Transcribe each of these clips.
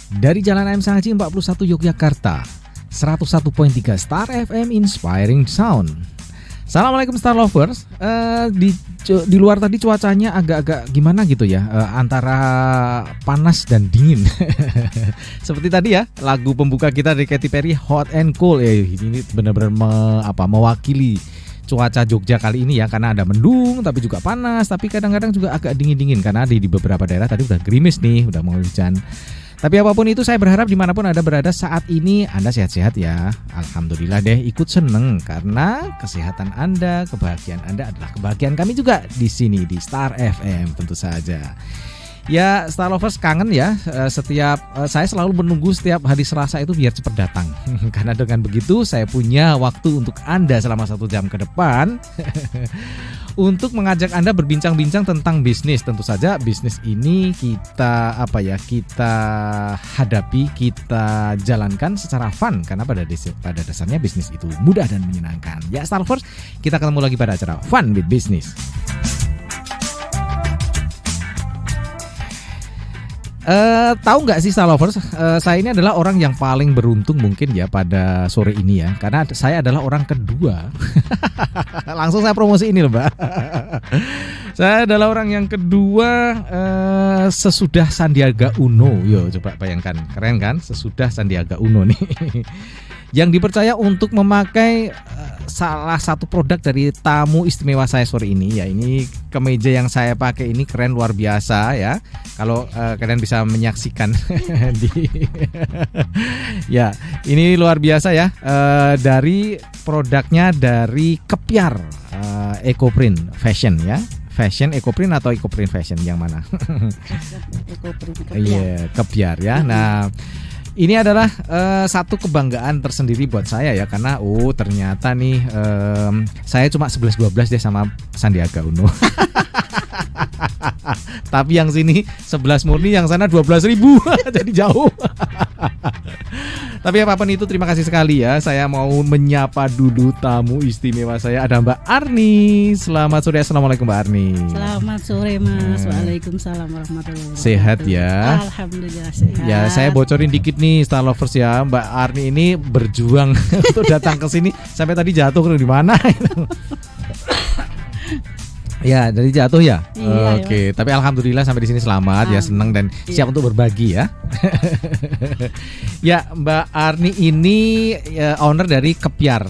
Dari Jalan AM Saji 41 Yogyakarta, 101.3 Star FM Inspiring Sound. Assalamualaikum Star Lovers. Di luar tadi cuacanya agak-agak gimana gitu ya, antara panas dan dingin. Seperti tadi ya, lagu pembuka kita dari Katy Perry, Hot and Cold. Ini benar-benar mewakili cuaca Jogja kali ini ya, karena ada mendung tapi juga panas, tapi kadang-kadang juga agak dingin-dingin karena di beberapa daerah tadi udah gerimis nih, udah mau hujan. Tapi apapun itu, saya berharap dimanapun Anda berada saat ini, Anda sehat-sehat ya. Alhamdulillah deh, ikut seneng karena kesehatan Anda, kebahagiaan Anda adalah kebahagiaan kami juga di sini di Star FM tentu saja. Ya, Star Lovers kangen ya, saya selalu menunggu setiap hari Selasa itu biar cepat datang. Karena dengan begitu saya punya waktu untuk Anda selama 1 jam ke depan untuk mengajak Anda berbincang-bincang tentang bisnis. Tentu saja bisnis ini kita hadapi, kita jalankan secara fun, karena pada dasarnya bisnis itu mudah dan menyenangkan. Ya, Star Lovers, kita ketemu lagi pada acara Fun with Business. Tahu nggak sih Star Lovers, saya ini adalah orang yang paling beruntung mungkin ya pada sore ini ya, karena saya adalah orang kedua. Langsung saya promosi ini loh Mbak. Saya adalah orang yang kedua sesudah Sandiaga Uno. Yo, coba bayangkan, keren kan? Sesudah Sandiaga Uno nih. Yang dipercaya untuk memakai salah satu produk dari tamu istimewa saya sore ini. Ya, ini kemeja yang saya pakai ini keren luar biasa ya. Kalau kalian bisa menyaksikan ya, ini luar biasa ya. Dari produknya dari Kepiar Ecoprint Fashion ya. Fashion Ecoprint atau Ecoprint Fashion, yang mana? Ecoprint Kepiar. Iya, Kepiar ya. Nah, ini adalah satu kebanggaan tersendiri buat saya ya, karena ternyata nih saya cuma 11-12 deh sama Sandiaga Uno. Tapi yang sini 11 murni, yang sana 12.000. Jadi jauh. Tapi apapun itu, terima kasih sekali ya. Saya mau menyapa dulu tamu istimewa saya, ada Mbak Arni. Selamat sore. Assalamualaikum Mbak Arni. Selamat sore Mas. Waalaikumsalam warahmatullahi wabarakatuh. Sehat ya? Alhamdulillah sehat. Ya, saya bocorin dikit nih Star Lovers ya. Mbak Arni ini berjuang untuk datang ke sini, sampai tadi jatuh di mana? Ya, dari jatuh ya. Iya, Oke, tapi alhamdulillah sampai di sini selamat ya, senang dan siap untuk berbagi ya. Ya, Mbak Arni ini owner dari Kepiar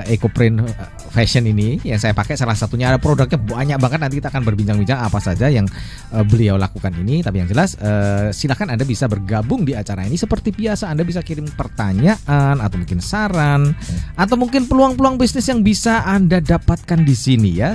Ecoprint Fashion ini yang saya pakai. Salah satunya ada produknya banyak banget, nanti kita akan berbincang-bincang apa saja yang beliau lakukan ini. Tapi yang jelas silakan Anda bisa bergabung di acara ini seperti biasa. Anda bisa kirim pertanyaan atau mungkin saran atau mungkin peluang-peluang bisnis yang bisa Anda dapatkan di sini ya.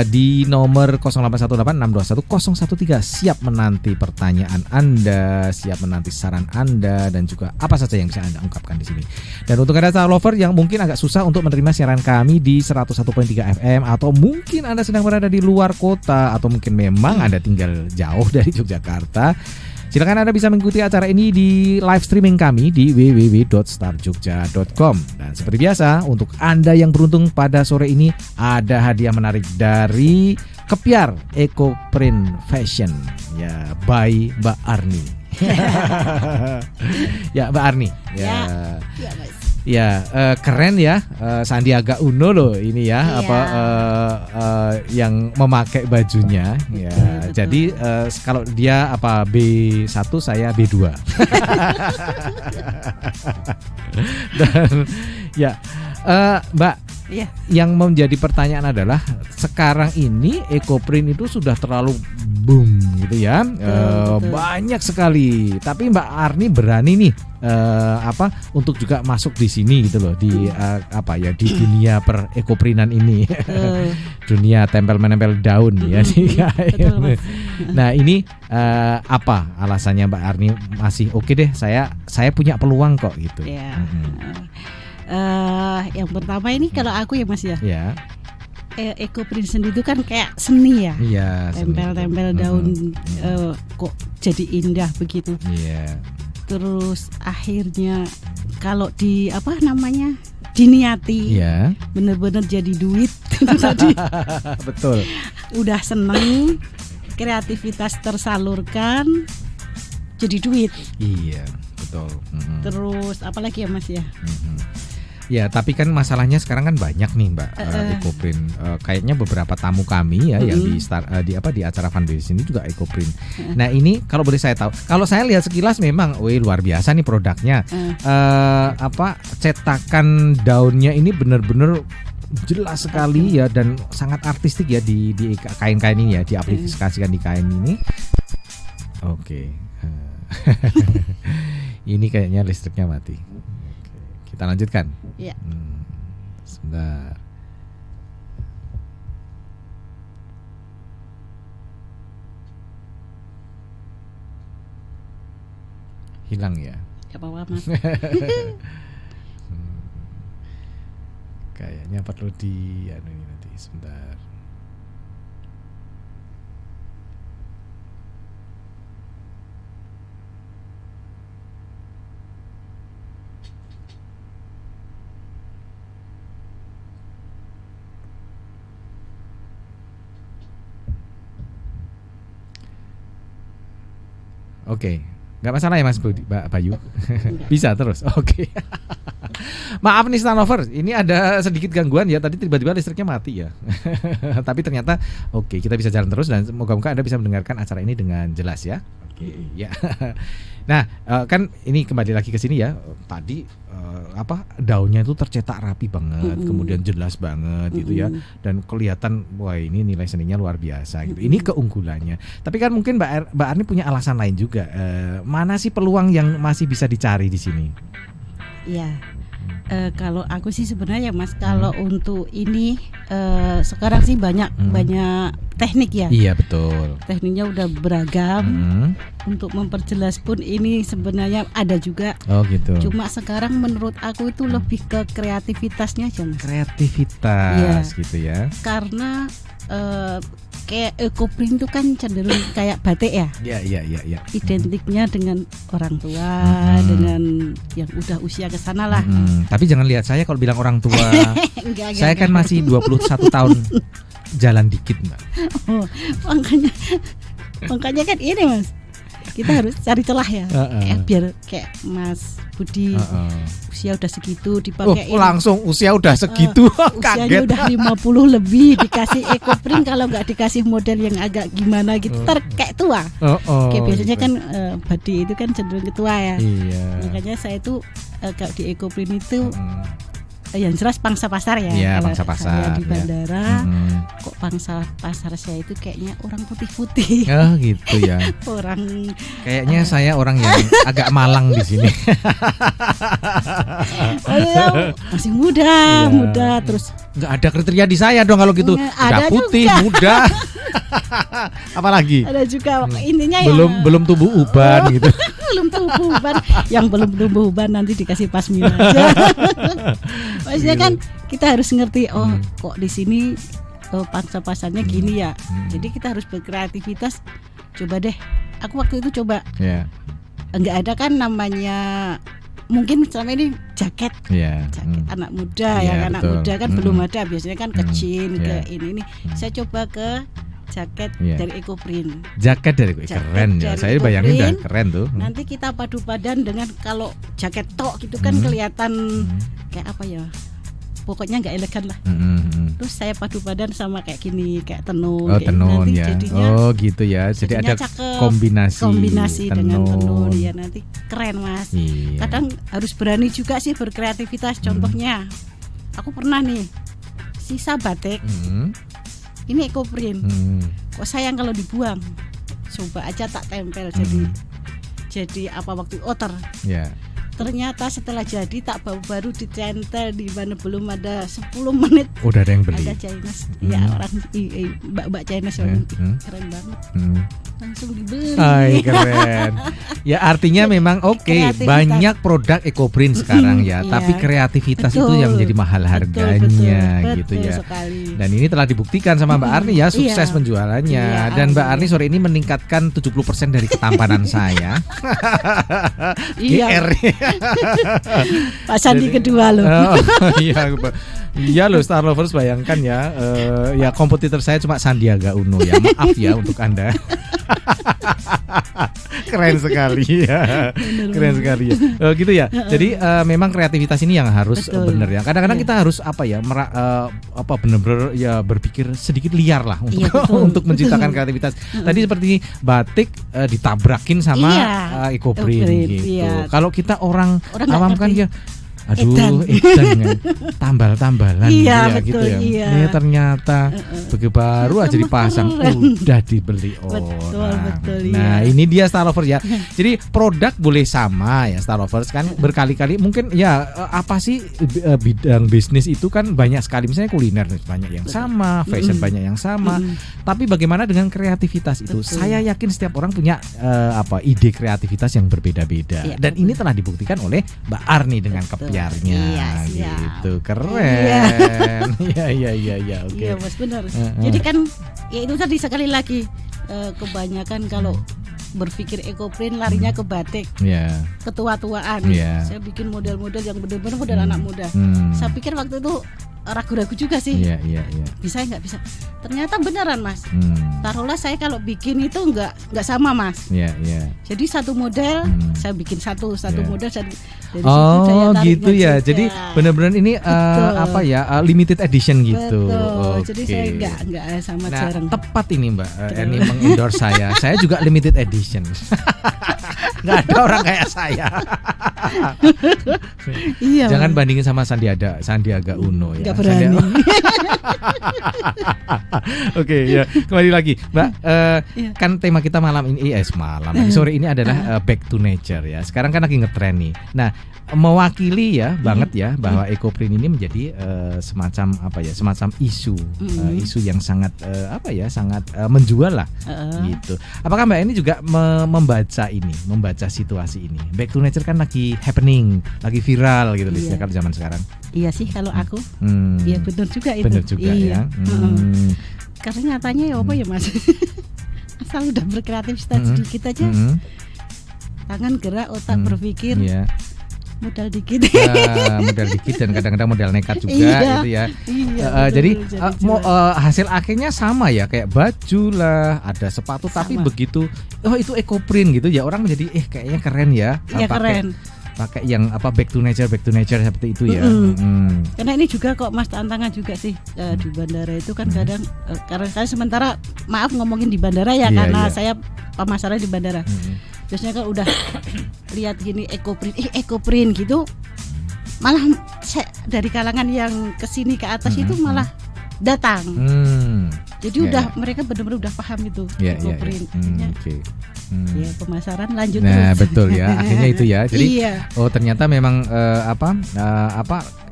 Di nomor 0818621013 siap menanti pertanyaan Anda, siap menanti saran Anda, dan juga apa saja yang bisa Anda ungkapkan di sini. Dan untuk Anda Star Lover yang mungkin agak susah untuk menerima siaran kami di 101.3 FM, atau mungkin Anda sedang berada di luar kota, atau mungkin memang Anda tinggal jauh dari Yogyakarta, silakan Anda bisa mengikuti acara ini di live streaming kami di www.starjogja.com. Dan seperti biasa, untuk Anda yang beruntung pada sore ini, ada hadiah menarik dari Kepiar Ecoprint Fashion ya, by Mbak Arni. Ya, Mbak Arni. Ya, Mas. Ya, keren ya, Sandiaga Uno loh ini ya, yang memakai bajunya ya. Betul. Jadi kalau dia B1, saya B2. Dan ya, Mbak, Iya. yang menjadi pertanyaan adalah sekarang ini Ecoprint itu sudah terlalu boom gitu ya. Betul. Banyak sekali. Tapi Mbak Arni berani nih untuk juga masuk di sini gitu loh, di di dunia per ekoprintan ini. Dunia tempel menempel daun ya di kain. Nah, ini apa alasannya Mbak Arni masih oke deh, saya punya peluang kok gitu. Ya. Yang pertama ini kalau aku ya Mas ya. Ya. Ecoprint sendiri itu kan kayak seni ya. Iya. Tempel-tempel daun kok jadi indah begitu. Iya. Terus akhirnya kalau diniati, bener-bener jadi duit tadi. Betul. Udah seneng, kreativitas tersalurkan, jadi duit. Iya, betul. Terus apalagi ya Mas ya? Ya, tapi kan masalahnya sekarang kan banyak nih Mbak Ecoprint. Kayaknya beberapa tamu kami ya yang di acara fundraising ini juga Ecoprint. Nah, ini kalau boleh saya tahu, kalau saya lihat sekilas memang luar biasa nih produknya. Cetakan daunnya ini benar-benar jelas sekali ya dan sangat artistik ya di kain-kain ini ya, diaplikasikan di kain ini. Oke. Ini kayaknya listriknya mati. Kita lanjutkan. Ya. Sebentar. Hilang ya? Gak apa-apa Mas. Kayaknya perlu di ini nanti sebentar. Oke, nggak masalah ya Mas Bayu, bisa terus. Oke. Maaf nih Star Lovers, ini ada sedikit gangguan ya. Tadi tiba-tiba listriknya mati ya. Tapi ternyata oke, kita bisa jalan terus dan moga-moga Anda bisa mendengarkan acara ini dengan jelas ya. Oke, ya. Nah, kan ini kembali lagi ke sini ya. Tadi daunnya itu tercetak rapi banget, kemudian jelas banget gitu ya, dan kelihatan wah ini nilai seninya luar biasa gitu. Ini keunggulannya. Tapi kan mungkin Mbak Arni punya alasan lain juga. Mana sih peluang yang masih bisa dicari di sini? Iya. Kalau aku sih sebenarnya Mas, kalau untuk ini sekarang sih banyak teknik ya. Iya betul. Tekniknya udah beragam. Untuk memperjelas pun ini sebenarnya ada juga. Oh gitu. Cuma sekarang menurut aku itu lebih ke kreativitasnya aja Mas. Kreativitas gitu ya. Karena kayak Ecoprint itu kan cenderung kayak batik ya. Iya. Identiknya dengan orang tua, dengan yang udah usia ke sana lah. Tapi jangan lihat saya kalau bilang orang tua. Enggak, saya kan masih 21 tahun. Jalan dikit Mbak. Oh, makanya kan ini Mas. Kita harus cari celah ya. Biar kayak Mas Budi usia udah segitu dipakai. Langsung usia udah segitu. Usianya udah 50 lebih dikasih Ecoprint, kalau nggak dikasih model yang agak gimana gitu kayak tua. Kayak biasanya kan Budi itu kan cenderung ketua ya. Iya. Makanya saya tuh kalau di Ecoprint itu yang jelas pangsa pasar ya. Iya, kalau pangsa pasar saya di bandara kok pangsa pasar saya itu kayaknya orang putih-putih. Oh gitu ya. Orang kayaknya saya orang yang agak malang di sini. Masih muda terus nggak ada kriteria di saya dong kalau gitu. Udah putih, juga muda. Apalagi? Ada juga intinya belum tumbuh uban gitu. Belum tumbuh uban. Yang belum tumbuh uban nanti dikasih pasmina aja. Maksudnya kan kita harus ngerti kok di sini pangsa pasarnya gini ya. Jadi kita harus berkreativitas. Coba deh. Aku waktu itu coba. Enggak ada kan namanya, mungkin selama ini jaket anak muda anak muda kan belum ada, biasanya kan kecil ke ini saya coba ke jaket dari Ecoprint. Jaket dari keren ya. Saya bayangin udah keren tuh. Nanti kita padu padan dengan kalau jaket tok gitu kan kelihatan kayak apa ya? Pokoknya nggak elegan lah. Terus saya padu padan sama kayak gini, kayak tenun. Tenun nanti ya. Jadinya, gitu ya. Jadi ada cakep, kombinasi dengan tenun ya, nanti keren Mas. Iya. Kadang harus berani juga sih berkreativitas. Contohnya, aku pernah nih sisa batik. Ini Ecoprint. Kok sayang kalau dibuang. Coba aja tak tempel jadi apa waktu outer. Ternyata setelah jadi tak baru dicentel di mana belum ada 10 menit. Udah ada yang beli. Ada Chinese. Ya orang mbak Chinese keren banget. Langsung dibeli. Keren. Ya artinya memang banyak produk Ecoprint sekarang ya, tapi kreativitas itu yang menjadi mahal harganya gitu ya. Sekali. Dan ini telah dibuktikan sama Mbak Arni ya, sukses penjualannya. Dan Mbak Arni sore ini meningkatkan 70% dari ketampanan saya. GR. Pak Sandi kedua loh. Iya loh Star Lovers, bayangkan ya. Ya kompetitor saya cuma Sandiaga Uno ya. Maaf ya untuk Anda. Keren sekali ya. Keren sekali ya. Gitu ya. Jadi memang kreativitas ini yang harus benar ya. Kadang-kadang kita harus benar-benar ya berpikir sedikit liar lah untuk menciptakan kreativitas. Tadi seperti batik ditabrakin sama ekoprint gitu. Kalau kita orang awam kan ya aduh, edan kan. Tambal-tambalan gitu ya. Ini ternyata begitu baru aja dipasang udah dibeli orang. Betul, nah, ini dia Star Lovers ya. Jadi produk boleh sama ya Star Lovers kan berkali-kali mungkin ya apa sih bidang bisnis itu kan banyak sekali, misalnya kuliner banyak yang sama, fashion banyak yang sama. Tapi bagaimana dengan kreativitas itu? Saya yakin setiap orang punya ide kreativitas yang berbeda-beda. Dan ini telah dibuktikan oleh Mbak Arni dengan kepiarnya gitu. Keren. Iya, oke. Iya, Mas, benar. Jadi kan ya itu tadi sekali lagi kebanyakan kalau berpikir ekoprint larinya ke batik. Ketua-tuaan. Saya bikin model-model yang benar-benar model anak muda. Saya pikir waktu itu ragu-ragu juga sih. Bisa nggak bisa? Ternyata beneran, Mas. Taruhlah saya kalau bikin itu nggak sama, Mas. Jadi satu model saya bikin satu model dari gitu ya. Juga. Jadi benar-benar ini limited edition gitu. Jadi saya nggak sama jarang. Tepat ini Mbak Erni mengendorse saya. Saya juga limited edition. Nggak ada orang kayak saya. Jangan bandingin sama Sandiaga Uno ya. Nggak berani. Oke, ya kembali lagi Mbak. Kan tema kita malam ini sore ini adalah back to nature ya. Sekarang kan lagi ngetren nih. Nah, mewakili ya banget ya bahwa ekoprint ini menjadi semacam isu yang sangat sangat menjual lah gitu. Apakah Mbak ini juga membaca situasi ini? Back to nature kan lagi happening, lagi viral gitu biasanya kalau zaman sekarang. Iya sih kalau aku. Iya benar juga itu. Benar juga ya. Karena nyatanya ya apa ya Mas. Asal udah berkreativitas sedikit aja. Tangan gerak, otak berpikir. Modal dikit. Modal dikit dan kadang-kadang modal nekat juga gitu ya. Jadi hasil akhirnya sama ya, kayak baju lah, ada sepatu sama. Tapi begitu itu ekoprint gitu ya, orang menjadi kayaknya keren ya. Iya keren. Pakai yang back to nature seperti itu ya. Karena ini juga kok Mas tantangan juga sih di bandara itu kan kadang karena saya sementara maaf ngomongin di bandara ya karena saya pemasaran di bandara. Biasanya kan udah lihat gini ekoprint gitu, malah dari kalangan yang kesini ke atas itu malah datang. Jadi mereka benar-benar udah paham itu ekoprint. Ya pemasaran lanjut nah, terus. Betul ya. Akhirnya itu ya. Jadi ternyata memang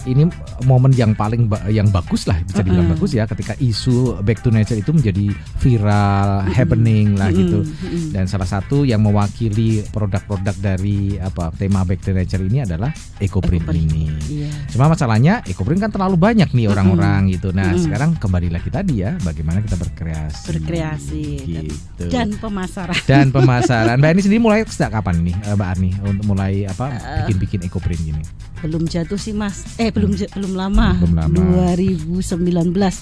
ini momen yang paling yang bagus lah, bisa dibilang bagus ya, ketika isu back to nature itu menjadi viral, happening lah gitu. Dan salah satu yang mewakili produk-produk dari tema back to nature ini adalah ekoprint ini. Cuma masalahnya ekoprint kan terlalu banyak nih orang-orang gitu. Nah, sekarang kembali lagi tadi ya, bagaimana kita berkreasi gitu. Dan pemasaran. Mbak Arni sendiri mulai sejak kapan nih Mbak Arni untuk mulai bikin ekoprint gini? Belum jatuh sih Mas. Belum lama. 2019.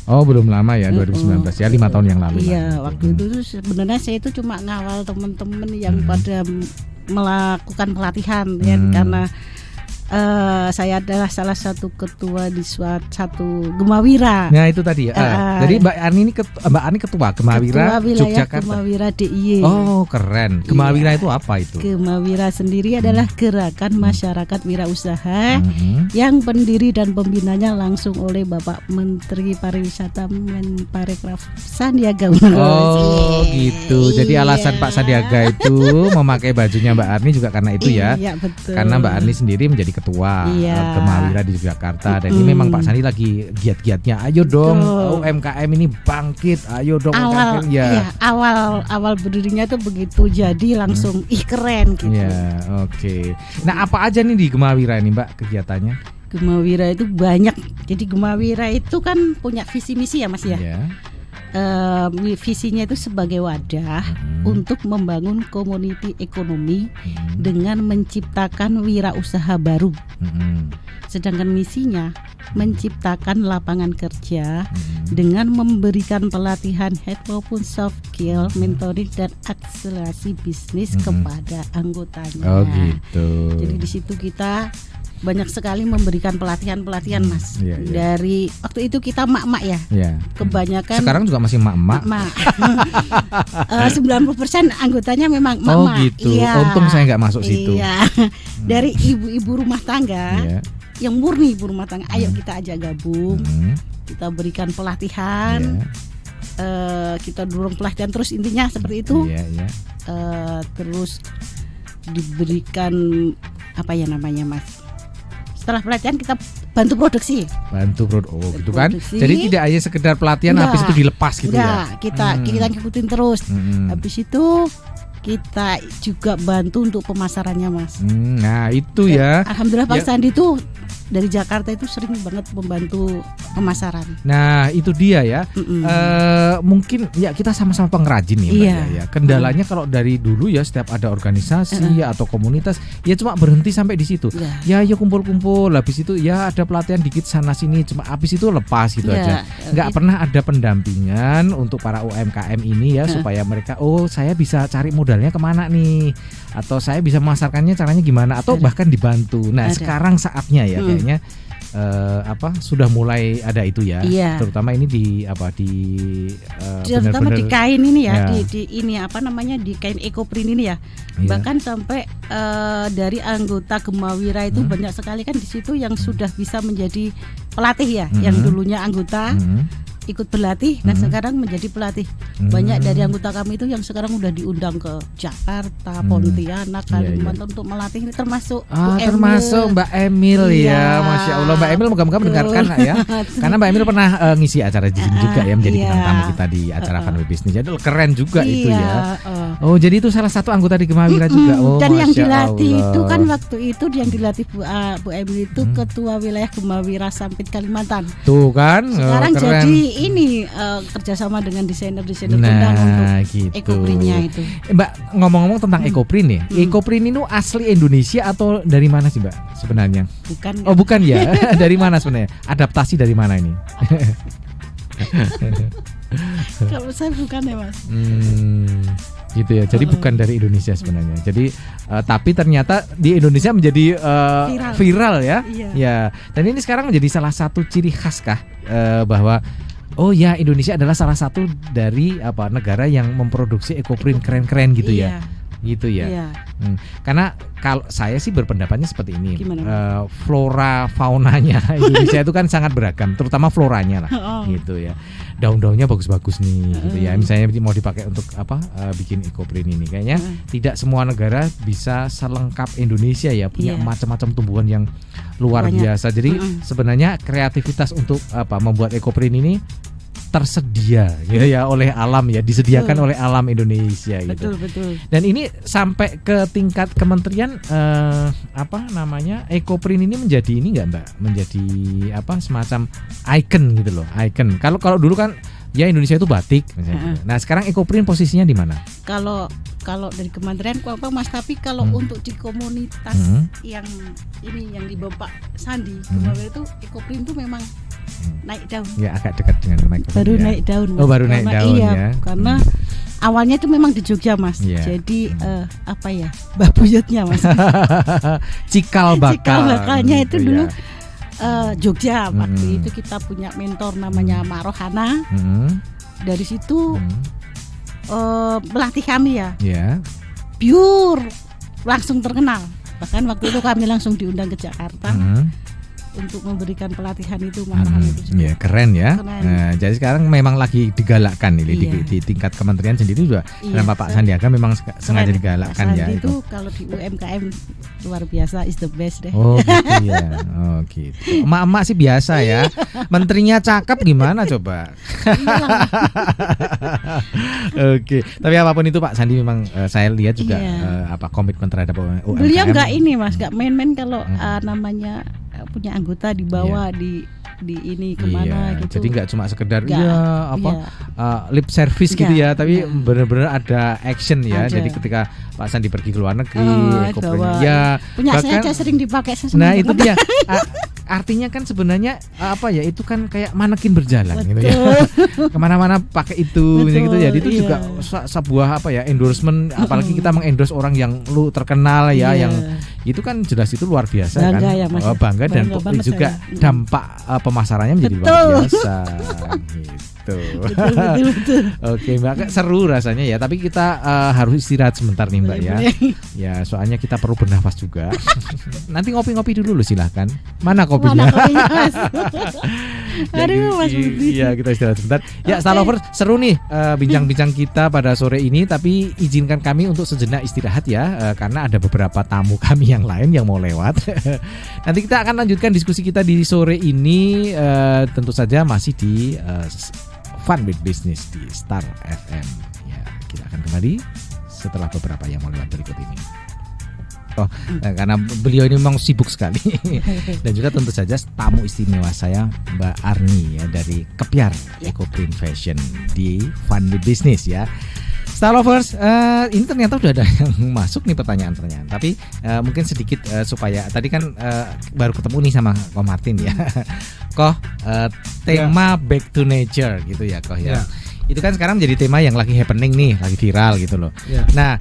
Oh, belum lama ya, 2019 ya, 5 tahun yang lalu. Iya, waktu itu sebenarnya saya itu cuma ngawal teman-teman yang pada melakukan pelatihan ya, karena saya adalah salah satu ketua di satu Gemawira. Nah itu tadi ya. Jadi Mbak Arni ketua Gemawira Yogyakarta. Gemawira DIY. Oh keren. Gemawira itu apa itu? Gemawira sendiri adalah gerakan masyarakat wirausaha yang pendiri dan pembinanya langsung oleh Bapak Menteri Pariwisata Menparekraf Sandiaga Uno. Oh gitu. Jadi alasan Pak Sandiaga itu memakai bajunya Mbak Arni juga karena itu ya. Iya betul. Karena Mbak Arni sendiri menjadi ketua Gemawira di Jakarta dan ini memang Pak Sandi lagi giat-giatnya, ayo dong UMKM ini bangkit, ayo dong awal berdirinya tuh begitu, jadi langsung keren gitu. Oke. Nah apa aja nih di Gemawira ini Mbak kegiatannya? Gemawira itu banyak. Jadi Gemawira itu kan punya visi misi ya Mas ya. visinya itu sebagai wadah untuk membangun community ekonomi dengan menciptakan wirausaha baru. Sedangkan misinya menciptakan lapangan kerja dengan memberikan pelatihan hard maupun soft skill, mentoring dan akselerasi bisnis kepada anggotanya. Oh gitu. Jadi di situ kita banyak sekali memberikan pelatihan-pelatihan Mas. Dari waktu itu kita mak-mak ya. Kebanyakan. Sekarang juga masih mak-mak. 90% anggotanya memang mak-mak. Oh gitu. Untung saya nggak masuk situ. Dari ibu-ibu rumah tangga yang murni ibu rumah tangga. Ayo kita ajak gabung. Kita berikan pelatihan. Kita dorong pelatihan terus, intinya seperti itu. Terus diberikan apa ya namanya Mas? Setelah pelatihan kita bantu produksi. Gitu kan. Jadi tidak hanya sekedar pelatihan habis itu dilepas gitu ya. Kita ngikutin terus. Habis itu kita juga bantu untuk pemasarannya Mas. Nah itu ya. Alhamdulillah Pak Sandi itu dari Jakarta itu sering banget membantu pemasaran. Nah itu dia ya. Mungkin ya kita sama-sama pengrajin nih Mbak ya. Kendalanya kalau dari dulu ya setiap ada organisasi atau komunitas ya cuma berhenti sampai di situ. Ya kumpul-kumpul, habis itu ya ada pelatihan dikit sana sini, cuma habis itu lepas gitu aja. Nggak pernah ada pendampingan untuk para UMKM ini ya supaya mereka saya bisa cari modalnya kemana nih, atau saya bisa memasarkannya caranya gimana, atau bahkan dibantu. Nah sekarang saatnya ya kayaknya sudah mulai ada itu ya. Terutama ini terutama di kain ini ya, di ini apa namanya, di kain ekoprint ini ya. Bahkan sampai dari anggota Gemawira itu banyak sekali kan di situ yang sudah bisa menjadi pelatih ya, yang dulunya anggota ikut berlatih, kan sekarang menjadi pelatih. Banyak dari anggota kami itu yang sekarang udah diundang ke Jakarta, Pontianak, Kalimantan untuk melatih. Ini termasuk Mbak Emil ya, Masya Allah. Mbak Emil moga-moga mendengarkan ya, karena Mbak Emil pernah ngisi acara di sini juga ya, menjadi bintang tamu kita di acara Funway Business. Jadi keren juga itu ya. Oh jadi itu salah satu anggota di Gemawira juga. Dan yang dilatih itu kan waktu itu yang dilatih Bu Emil itu ketua wilayah Gemawira Sampit Kalimantan. Tuh kan. Sekarang keren. Jadi ini kerjasama dengan desainer kondang untuk ekoprintnya itu. Mbak, ngomong-ngomong tentang ekoprint nih, ekoprint itu asli Indonesia atau dari mana sih Mbak sebenarnya? Bukan. Oh bukan ya, dari mana sebenarnya? Adaptasi dari mana ini? Kalau saya bukan ya Mas. Gitu ya. Jadi bukan dari Indonesia sebenarnya. Jadi tapi ternyata di Indonesia menjadi viral ya. Ya. Dan ini sekarang menjadi salah satu ciri khas kah bahwa Indonesia adalah salah satu dari negara yang memproduksi ekoprint keren-keren gitu ya. Gitu ya. Karena kalau saya sih berpendapatnya seperti ini. Flora faunanya Indonesia itu kan sangat beragam, terutama floranya lah. Gitu ya. Daun-daunnya bagus-bagus nih gitu ya. Misalnya mau dipakai untuk bikin ekoprint ini. Kayaknya tidak semua negara bisa selengkap Indonesia ya, punya macam-macam tumbuhan yang luar biasa. Jadi sebenarnya kreativitas untuk membuat ekoprint ini tersedia gitu ya oleh alam ya, disediakan oleh alam Indonesia gitu. Betul. Dan ini sampai ke tingkat kementerian ekoprint ini menjadi ini enggak Mbak? Menjadi semacam icon gitu loh, icon. Kalau dulu kan ya Indonesia itu batik misalnya. Nah, sekarang ekoprint posisinya di mana? Kalau dari kementerian kurang Mas, tapi kalau untuk di komunitas yang ini yang di Bapak Sandi, itu ekoprint itu memang naik daun. Ya agak dekat dengan mic. Baru naik daun. Mas. Oh baru naik daun ya. Karena awalnya itu memang di Jogja Mas. Jadi babuyutnya Mas. Cikal bakalnya itu gitu dulu Jogja. Waktu itu kita punya mentor namanya Mak Rohana. Dari situ melatih kami ya. Pure langsung terkenal. Bahkan waktu itu kami langsung diundang ke Jakarta. Untuk memberikan pelatihan itu itu ya keren ya. Nah, jadi sekarang memang lagi digalakkan ini di tingkat kementerian sendiri juga. Dan Bapak Sandiaga memang sengaja digalakkan ya. Itu kalau di UMKM luar biasa, is the best deh. Oh gitu ya. Oh gitu. Emak-emak sih biasa ya. Menterinya cakep gimana coba? Oke. Tapi apapun itu Pak Sandi memang saya lihat juga komitmen terhadap UMKM. Beliau nggak ini Mas, nggak main-main kalau namanya punya anggota dibawa di ini kemana gitu. Jadi nggak cuma sekedar Nggak, lip service gitu Nggak, ya, tapi nggak. benar-benar ada action ya. Ada. Jadi ketika Pak Sandi pergi ke luar negeri, Ecoprint bawa. bahkan Punya saya aja sering dipakai sesuatu. nah itu dia. Artinya kan sebenarnya itu kan kayak manekin berjalan gitu ya. Kemana-mana pakai itu gitu. Jadi itu juga sebuah endorsement, apalagi kita mengendorse orang yang lu terkenal ya, yang itu kan jelas itu luar biasa. Bangga kan ya, Mas. bangga dan Bangga juga saya. dampak pemasarannya menjadi luar biasa gitu. Betul. Oke Mbak, seru rasanya ya, tapi kita harus istirahat sebentar nih Mbak ya. Ya soalnya kita perlu bernafas juga. Nanti ngopi-ngopi dulu silahkan. Mana kopinya? Mas? Aduh Mas Budi. Iya, kita istirahat sebentar. Ya, Star Lovers, seru nih bincang-bincang kita pada sore ini, tapi izinkan kami untuk sejenak istirahat ya, karena ada beberapa tamu kami yang lain yang mau lewat. Nanti kita akan lanjutkan diskusi kita di sore ini, tentu saja masih di Fun with Business di Star FM. Ya, kita akan kembali setelah beberapa yang mau lewat berikut ini. Karena beliau ini memang sibuk sekali. Dan juga tentu saja tamu istimewa saya Mbak Arni ya, dari Kepiar Ecoprint Fashion di Fun with Business ya. Star Lovers, ini ternyata udah ada yang masuk nih pertanyaan-pertanyaan. Tapi mungkin sedikit supaya tadi kan baru ketemu nih sama Ko Martin ya. Ko, tema Back to Nature gitu ya Ko ya. Itu kan sekarang menjadi tema yang lagi happening nih, lagi viral gitu loh. Nah,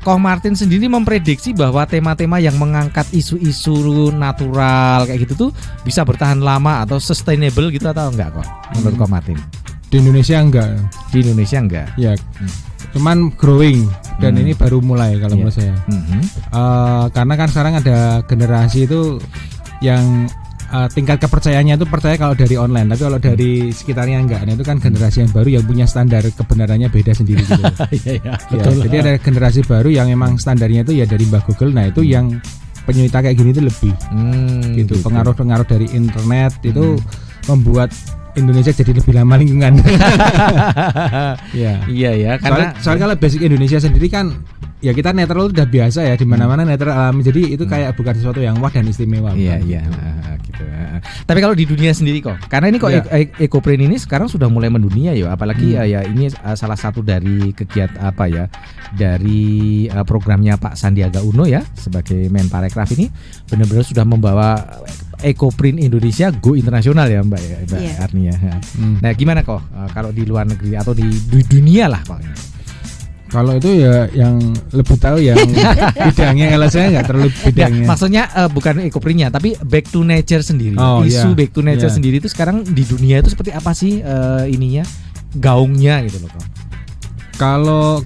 Ko Martin sendiri memprediksi bahwa tema-tema yang mengangkat isu-isu natural kayak gitu tuh bisa bertahan lama atau sustainable gitu atau enggak Ko? Menurut Ko Martin? Di Indonesia enggak. Di Indonesia enggak. Ya. Cuman growing dan ini baru mulai kalau menurut saya. Karena kan sekarang ada generasi itu yang tingkat kepercayaannya itu percaya kalau dari online, tapi kalau dari sekitarnya enggak. Nah itu kan generasi yang baru yang punya standar kebenarannya beda sendiri gitu. Betul. Jadi ada generasi baru yang memang standarnya itu ya dari Mbah Google. Nah itu yang penyuita kayak gini itu lebih gitu. Pengaruh-pengaruh dari internet itu membuat Indonesia jadi lebih lama lingkungan. Iya ya, karena soalnya kalau basic Indonesia sendiri kan ya kita netral udah biasa ya, di mana-mana netral alami. Jadi itu kayak bukan sesuatu yang wah dan istimewa. Iya gitu. Tapi kalau di dunia sendiri kok, karena ini kok Ecoprint ini sekarang sudah mulai mendunia ya, apalagi ya ini salah satu dari kegiatan dari programnya Pak Sandiaga Uno ya sebagai Menparekraf ini benar-benar sudah membawa Ecoprint Indonesia go internasional ya Mbak Arni ya. Nah gimana kok kalau di luar negeri atau di dunia lah kok? Kalau itu ya yang lebih tahu yang bidangnya, kalau saya nggak terlalu bidangnya. Ya, maksudnya bukan Ecoprintnya tapi Back to Nature sendiri. Isu Back to Nature sendiri itu sekarang di dunia itu seperti apa sih ininya, gaungnya gitu loh kok? Kalau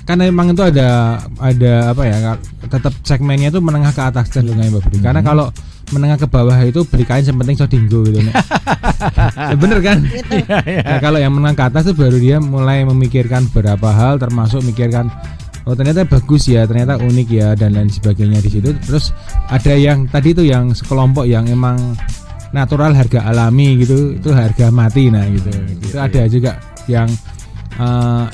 kan memang itu ada apa ya, tetap segmennya itu menengah ke atas cenderungnya Mbak Budi. Karena kalau menengah ke bawah itu beli kain yang penting sodinggo gitu. Ya bener kan? Nah, kalau yang menengah ke atas itu baru dia mulai memikirkan beberapa hal, termasuk mikirkan ternyata bagus ya, ternyata unik ya dan lain sebagainya di situ. Terus ada yang tadi itu yang sekelompok yang emang natural, harga alami gitu, itu harga mati nah gitu. Itu ada juga yang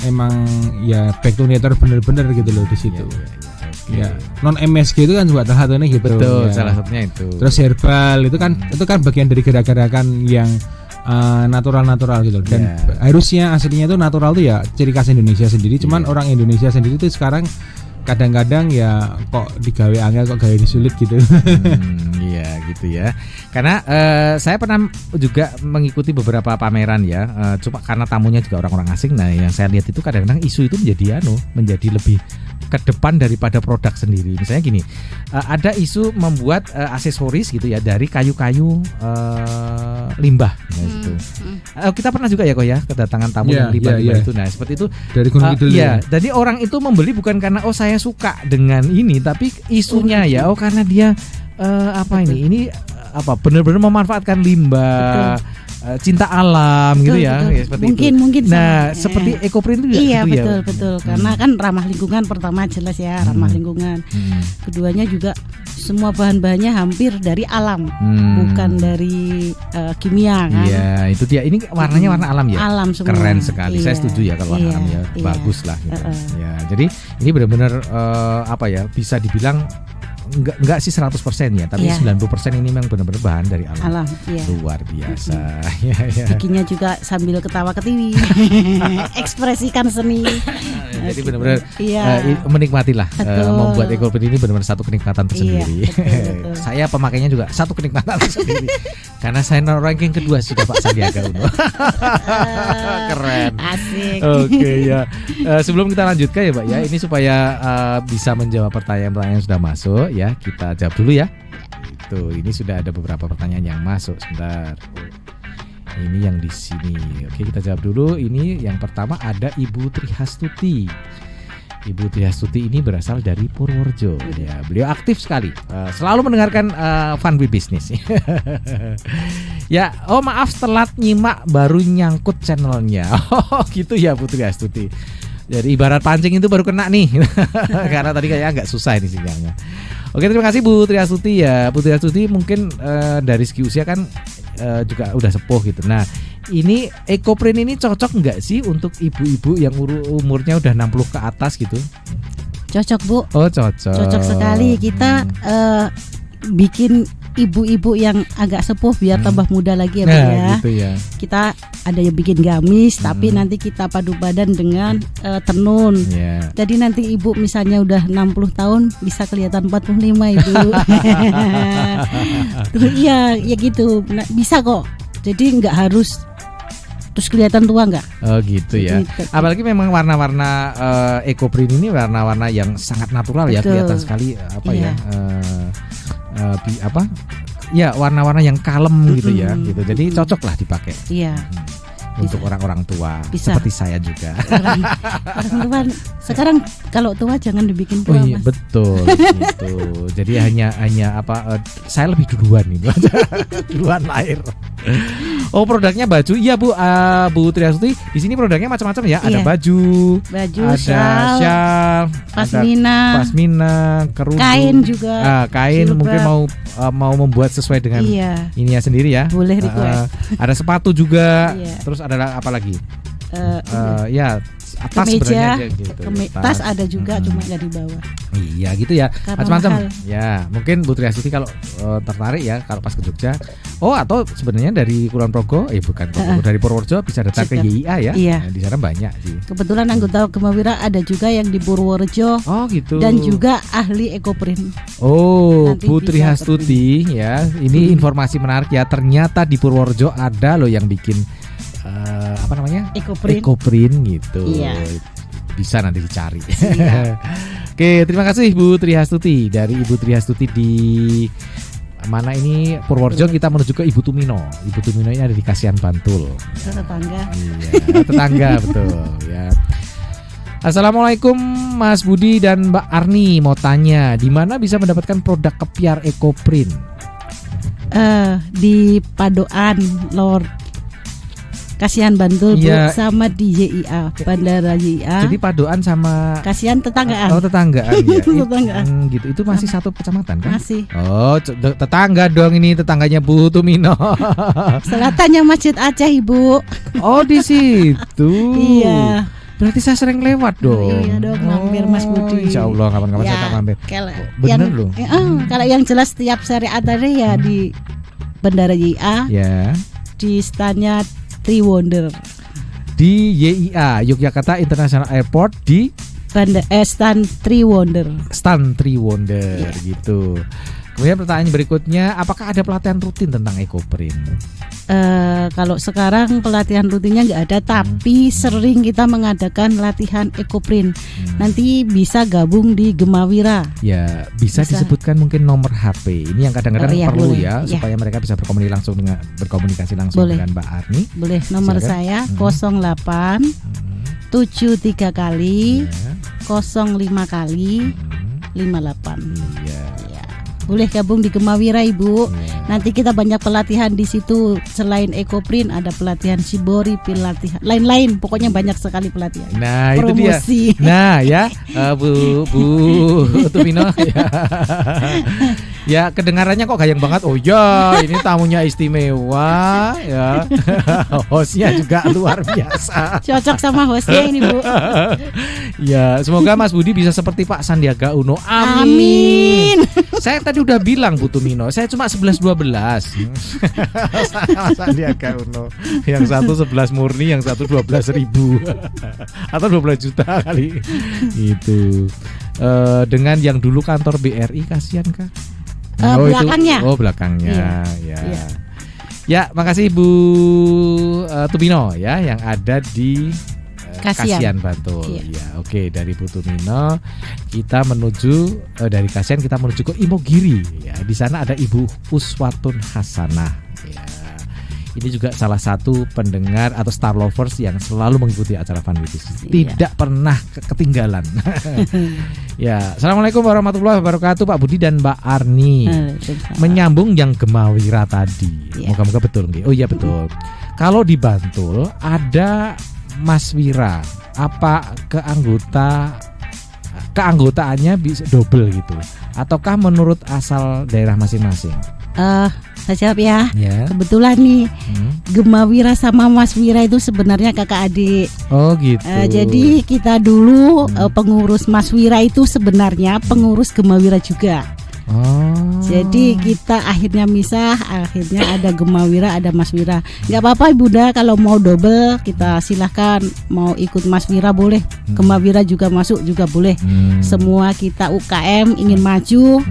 emang ya back to nature bener-bener gitu loh di situ. Ya, non MSG itu kan juga salah satunya gitu. Betul, ya. salah satunya itu. Terus herbal itu kan bagian dari gerakan-gerakan yang natural gitu. Dan harusnya aslinya itu natural tuh ya ciri khas Indonesia sendiri. Cuman orang Indonesia sendiri tuh sekarang kadang-kadang ya kok digawe angel, kok gawe disulit gitu. Iya gitu ya. Karena saya pernah juga mengikuti beberapa pameran ya. Cuma karena tamunya juga orang-orang asing. Nah, yang saya lihat itu kadang-kadang isu itu menjadi lebih ke depan daripada produk sendiri. Misalnya gini, ada isu membuat aksesoris gitu ya dari kayu-kayu limbah gitu. Kita pernah juga ya kok ya kedatangan tamu yang limbah itu. Nah, seperti itu dari Gunung Kidul. Jadi orang itu membeli bukan karena saya suka dengan ini, tapi isunya karena dia ini benar-benar memanfaatkan limbah. Cinta alam gitu ya, seperti mungkin itu. Nah, seperti Ecoprint itu iya, gitu betul. Karena kan ramah lingkungan, pertama jelas ya, ramah lingkungan. Keduanya juga semua bahan-bahannya hampir dari alam, bukan dari kimia kan. Iya, itu dia. Ini warnanya warna alam ya. Alam semua. Keren sekali. Saya setuju ya kalau warna alam ya. Bagus lah gitu. Ya, jadi ini benar-benar bisa dibilang enggak sih 100% ya, tapi Iya. 90% ini memang benar-benar bahan dari alam. Alam, iya. Luar biasa. Ya, ya. Bikinnya juga sambil ketawa ketiwi. Ekspresikan seni. Jadi benar-benar Iya. menikmatilah Betul. membuat EcoPrint ini benar-benar satu kenikmatan tersendiri. Iya, betul. Saya pemakainya juga satu kenikmatan tersendiri. Karena saya ranking kedua sudah Pak Sandiaga Uno. Keren. Asik. Oke ya. Sebelum kita lanjutkan ya Pak ya, ini supaya bisa menjawab pertanyaan-pertanyaan yang sudah masuk ya, kita jawab dulu ya. Itu, ini sudah ada beberapa pertanyaan yang masuk. Sebentar. Ini yang di sini. Oke, kita jawab dulu. Ini yang pertama ada Ibu Trihastuti. Ibu Trihastuti ini berasal dari Purworejo. Ya, beliau aktif sekali, selalu mendengarkan Fun with Business. Ya, oh maaf telat nyimak, baru nyangkut channelnya. Oh gitu ya Bu Trihastuti. Jadi ibarat pancing itu baru kena nih. Karena tadi kayaknya agak susah ini sinyalnya. Oke, terima kasih Bu Trihastuti ya. Bu Trihastuti mungkin dari segi usia kan juga udah sepuh gitu. Nah, ini EcoPrint ini cocok nggak sih untuk ibu-ibu yang umurnya udah 60 ke atas gitu? Cocok Bu. Oh cocok. Cocok sekali. Kita bikin ibu-ibu yang agak sepuh biar tambah muda lagi ya Bu Nah, ya. gitu ya. Kita ada yang bikin gamis, tapi nanti kita padu badan dengan tenun. Ya. Jadi nanti ibu misalnya udah 60 tahun bisa kelihatan 45 Ibu. Tuh, iya, ya gitu. Nah, bisa kok. Jadi nggak harus terus kelihatan tua nggak. Oh gitu ya. Gitu. Apalagi memang warna-warna EcoPrint ini warna-warna yang sangat natural ya, Betul. kelihatan sekali apa Iya. ya? Apa? Ya warna-warna yang kalem gitu ya, gitu. Jadi cocok lah dipakai Iya. untuk orang-orang tua Bisa. seperti saya juga. Orang tua sekarang kalau tua jangan dibikin Oh tua iya Mas. betul gitu. Jadi hanya apa? Saya lebih duluan ini, duluan lahir. Oh produknya baju, iya Bu, Bu Triastuti. Di sini produknya macam-macam ya. Ada Iya. baju, Baju, ada shawl, pasmina, pasmina, kerudung, kain juga. kain jilbab. mungkin mau membuat sesuai dengan Iya. ininya sendiri ya. Boleh request. Ada sepatu juga. Iya. Terus ada apa lagi? Eh, Ya tas kemeja, sebenarnya gitu. tas ada juga, Mm-mm. cuma nggak di bawah. Iya gitu ya, Karena macam-macam. mahal. Ya mungkin Bu Triastuti kalau tertarik ya kalau pas ke Jogja. Oh atau sebenarnya dari Kulon Progo, bukan Progo, dari Purworejo bisa datang ke Juga. YIA ya. Iya. Nah, di sana banyak sih. Kebetulan anggota Gemawira ada juga yang di Purworejo Oh gitu. dan juga ahli EcoPrint. Oh, Nanti Bu bisa Triastuti ya. Ini informasi menarik ya. Ternyata di Purworejo ada loh yang bikin apa namanya? EcoPrint. EcoPrint gitu. Iya. Bisa nanti dicari. Siap. Oke, terima kasih Bu Triastuti. Dari Ibu Triastuti di mana ini Purworejo, kita menuju ke Ibu Tumino. Ibu Tumino ini ada di Kasihan Bantul. Tetangga. Iya, tetangga betul ya. Assalamualaikum Mas Budi dan Mbak Arni, mau tanya di mana bisa mendapatkan produk kepiar EcoPrint? Di Padoan Lor Kasihan Bantul Iya. Bu, sama di YIA Bandara YIA. Jadi padoan sama Kasihan tetanggaan. Oh tetanggaan ya. Tetanggaan. Gitu. Itu masih satu kecamatan kan? Masih. Oh, tetangga dong ini, tetangganya Bu Tumino. Selatannya Masjid Aceh Ibu. Oh, di situ. Iya. Berarti saya sering lewat dong. Iya dong, mampir Mas Budi. Insya Allah kapan-kapan saya tak mampir. Kalau Bener yang, loh. Kalau yang jelas tiap syariat tadi ya di Bandara YIA, Ya. di standnya Three Wonder. Di YIA Yogyakarta International Airport di Stand Three Wonder. Stand Three Wonder gitu. Kemudian pertanyaan berikutnya, apakah ada pelatihan rutin tentang EcoPrint? Kalau sekarang pelatihan rutinnya nggak ada, tapi sering kita mengadakan latihan EcoPrint. Nanti bisa gabung di Gemawira. Ya, bisa disebutkan mungkin nomor HP. Ini yang kadang-kadang Oh, iya, perlu boleh. ya, Iya. supaya mereka bisa berkomunikasi langsung Boleh. dengan Mbak Arni. Boleh nomor Silakan. saya 08 73 kali Ya. 05 kali 58. Iya. Ya. Boleh gabung di Gemawira Ibu. Iya. Nanti kita banyak pelatihan di situ. Selain EcoPrint ada pelatihan Shibori, pelatihan lain-lain. Pokoknya banyak sekali pelatihan. Nah, itu dia. Promosi. Nah, ya, Bu Tumino ya. Ya, kedengarannya kok gayeng banget. Oh ya, ini tamunya istimewa ya. Hostnya juga luar biasa. Cocok sama hostnya ini Bu. Ya, semoga Mas Budi bisa seperti Pak Sandiaga Uno. Amin. Saya tadi udah bilang Bu Tumino, saya cuma 11-12. Sandiaga Uno. Yang satu 11 murni, yang satu 12.000 atau 12 juta kali. Itu. Dengan yang dulu kantor BRI kasihan kah? Belakangnya. Belakangnya. Iya. Ya. Iya. Ya, makasih Bu Tumino ya yang ada di Kasian Bantul. Iya. Ya, oke, dari Bu Tumino kita menuju dari Kasian kita menuju ke Imogiri. Ya, di sana ada Ibu Uswatun Hasanah. Ya. Ini juga salah satu pendengar atau Star Lovers yang selalu mengikuti acara Fun with Business. Tidak pernah ketinggalan. Ya, Assalamualaikum warahmatullahi wabarakatuh Pak Budi dan Mbak Arni. Menyambung yang Gemawira tadi. Ya. Moga-moga betul nggih. Oh iya betul. Kalau di Bantul ada Mas Wira, apa keanggotaannya bisa double gitu? Ataukah menurut asal daerah masing-masing? Saya jawab ya. Ya. Kebetulan nih Gemawira sama Mas Wira itu sebenarnya kakak adik. Oh gitu. Jadi kita dulu pengurus Mas Wira itu sebenarnya pengurus Gemawira juga. Oh. Jadi kita akhirnya misah, akhirnya ada Gemawira, ada Mas Wira. Gak apa-apa Bunda, kalau mau double kita silahkan, mau ikut Mas Wira boleh, Gemawira juga masuk juga boleh. Semua kita UKM ingin maju,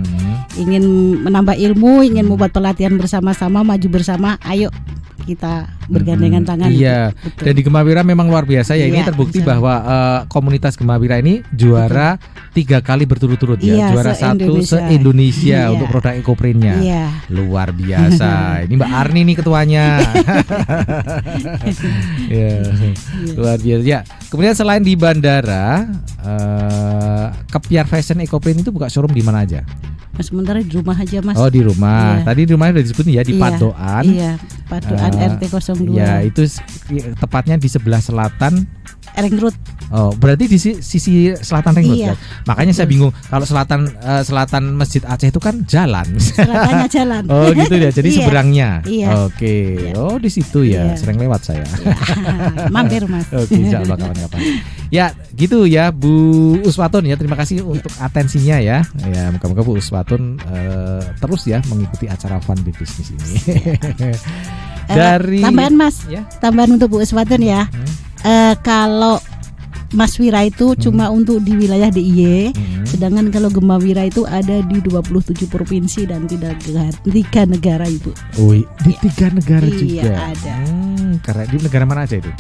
ingin menambah ilmu, ingin membuat pelatihan bersama-sama, maju bersama. Ayo kita bergandengan tangan. Iya. Betul. Dan di Gemawira memang luar biasa ya. Ini Iya, terbukti bisa. bahwa komunitas Gemawira ini juara 3 kali berturut-turut ya. Iya, Juara 1 se-Indonesia Iya. untuk produk ekoprintnya. Iya. Luar biasa. Ini Mbak Arni nih ketuanya. Ya, luar biasa. Ya. Kemudian selain di bandara, Kepiar Fashion Ekoprint itu buka showroom di mana aja? Sementara di rumah aja Mas. Oh di rumah. Iya. Tadi di rumahnya udah disebutin ya di Iya, Padoan. Iya, Padoan RT 02. Ya itu tepatnya di sebelah selatan. Ring Road. Oh berarti di sisi selatan Ring Road Iya. kan? Makanya saya bingung kalau selatan Masjid Aceh itu kan jalan. Selatannya jalan. Oh gitu ya. Jadi Iya. seberangnya. Iya. Oke. Iya. Oh di situ ya. Iya. Sering lewat saya. Mampir Mas. Oke, insyaallah kapan-kapan. Ya, gitu ya Bu Uswatun ya. Terima kasih untuk atensinya ya. Ya, moga-moga Bu Uswatun terus ya mengikuti acara Fun with Business ini. Dari Tambahan Mas, ya. tambahan untuk Bu Uswatun ya. Kalau Mas Wira itu cuma untuk di wilayah DIY, sedangkan kalau Gemawira itu ada di 27 provinsi dan 3 negara Ibu. Oh, di 3 negara Iya, juga. ada. Karena di negara mana aja itu?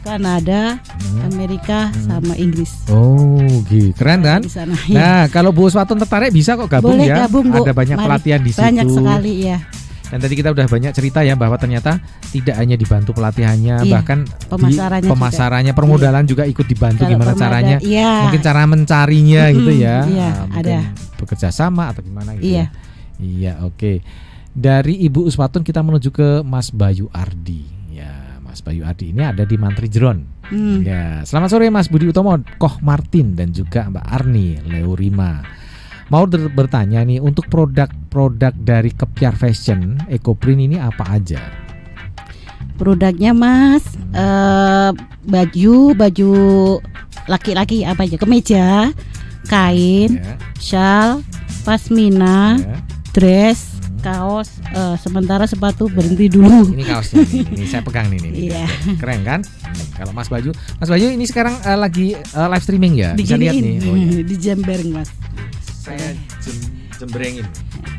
Kanada, Amerika, sama Inggris. Oh, gitu. Keren kan? Di sana. Ya. Nah, kalau Bu Uswatun tertarik bisa kok gabung Boleh ya. gabung, Bu. Ada banyak Mari. pelatihan di situ. Banyak sekali ya. Dan tadi kita udah banyak cerita ya bahwa ternyata tidak hanya dibantu pelatihannya, Iya, bahkan pemasarannya permodalan juga ikut dibantu. Kalau Gimana caranya? Iya. Mungkin cara mencarinya gitu ya. Iya, mungkin ada. bekerja sama atau gimana gitu. Iya. Ya. Iya, oke. Dari Ibu Uswatun kita menuju ke Mas Bayu Ardi. Ya, Mas Bayu Ardi ini ada di Mantri Jeron. Ya, selamat sore Mas Budi Utomo, Koh Martin dan juga Mbak Arni Leurima. Mau bertanya nih, untuk produk-produk dari Kepiar Fashion Ekoprint ini apa aja? Produknya Mas, baju laki-laki apa aja? Kemeja, kain, Ya, shawl, pasmina, ya. dress, kaos. Sementara sepatu berhenti dulu. Ini kaosnya nih, ini saya pegang nih. Iya. Keren kan? Kalau Mas Bayu ini sekarang lagi live streaming ya? Bisa lihat nih. Oh, ya. Di Jembereng Mas. Saya jembrengin.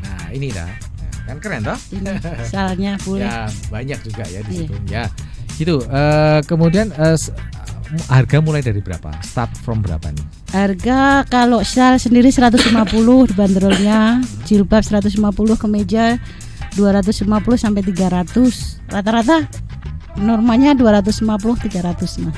Nah, ini dah. Kan keren toh? Ini shawlnya boleh. Ya, banyak juga ya di Iya. situ. Ya. Gitu. Kemudian harga mulai dari berapa? Start from berapa nih? Harga kalau shawl sendiri 150 dibanderolnya, jilbab 150, kemeja 250 sampai 300. Rata-rata normanya 250 300 Mas.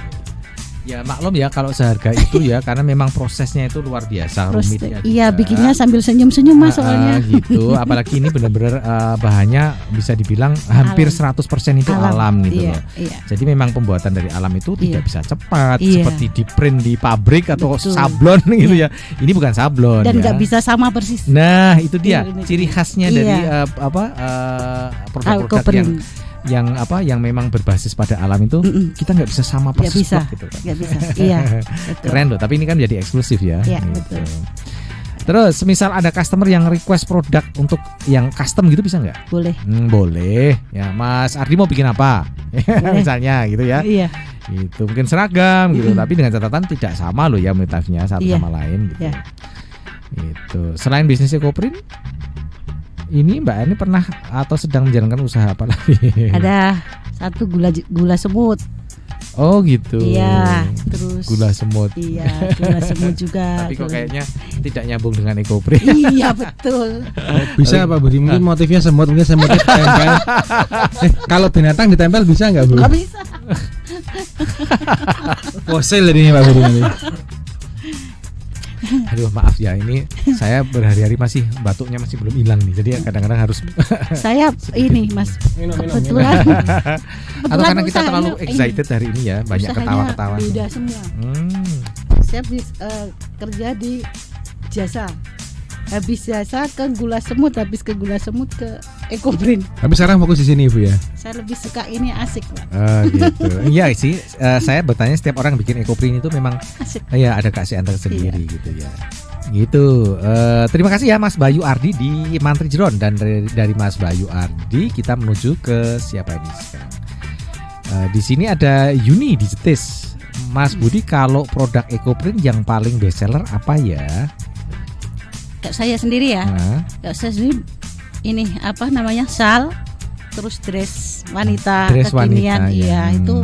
Ya maklum ya kalau seharga itu ya karena memang prosesnya itu luar biasa rumitnya. Iya, juga. bikinnya sambil senyum-senyum Mas soalnya. Gitu. Apalagi ini benar-benar bahannya bisa dibilang hampir 100% itu alam gitu iya, loh. Iya. Jadi memang pembuatan dari alam itu tidak bisa cepat Iya. seperti di print di pabrik atau Betul. sablon gitu ya. Ini bukan sablon Dan ya. nggak bisa sama persis. Nah, itu dia Ini. ciri khasnya Iya. dari produk-produk yang memang berbasis pada alam itu kita nggak bisa sama Nggak persis bisa. gitu kan. Nggak bisa. Iya. Betul. Keren loh, tapi ini kan jadi eksklusif ya. Iya, gitu. betul. Terus semisal ada customer yang request produk untuk yang custom gitu bisa nggak? Boleh. Boleh. Ya Mas Ardi mau bikin apa? Misalnya gitu ya. Iya. Itu mungkin seragam gitu, tapi dengan catatan tidak sama loh ya motifnya satu Iya. sama lain gitu. Iya. Itu. Selain bisnis ekoprint, ini Mbak Ani pernah atau sedang menjalankan usaha apa lagi? Ada satu gula semut. Oh gitu. Iya. Terus Gula semut. Iya, gula semut juga. Tapi kok Terus- kayaknya tidak nyambung dengan ekoprint. Iya betul. Bisa Pak Budi, mungkin motifnya semut, mungkin semutnya ditempel. Kalau binatang ditempel bisa nggak Bu? Nggak bisa. Fosil ini Pak Budi nanti. Aduh maaf ya, ini saya berhari-hari masih batuknya masih belum hilang nih. Jadi kadang-kadang harus Saya ini Mas Minum. kebetulan atau karena kita usahanya terlalu ini, excited hari ini ya, banyak usahanya ketawa-ketawa. Beda semua. Saya kerja di jasa. Habis jasa ke gula semut, habis ke gula semut ke ekoprint. Tapi sekarang fokus di sini Ibu ya. Saya lebih suka ini, asik Pak. Gitu. Iya sih, saya bertanya setiap orang bikin ekoprint itu memang Asik. ya ada keasikan tersendiri gitu ya. Gitu. Terima kasih ya Mas Bayu Ardi di Mantri Jeron, dan dari Mas Bayu Ardi kita menuju ke siapa ini sekarang? Di sini ada Yuni di Jetis. Mas Budi, kalau produk ekoprint yang paling best seller apa ya? Kayak saya sendiri ya. Nah, Kayak saya sendiri ini apa namanya? Sal, terus dress wanita dress kekinian. wanita, ya. Iya, itu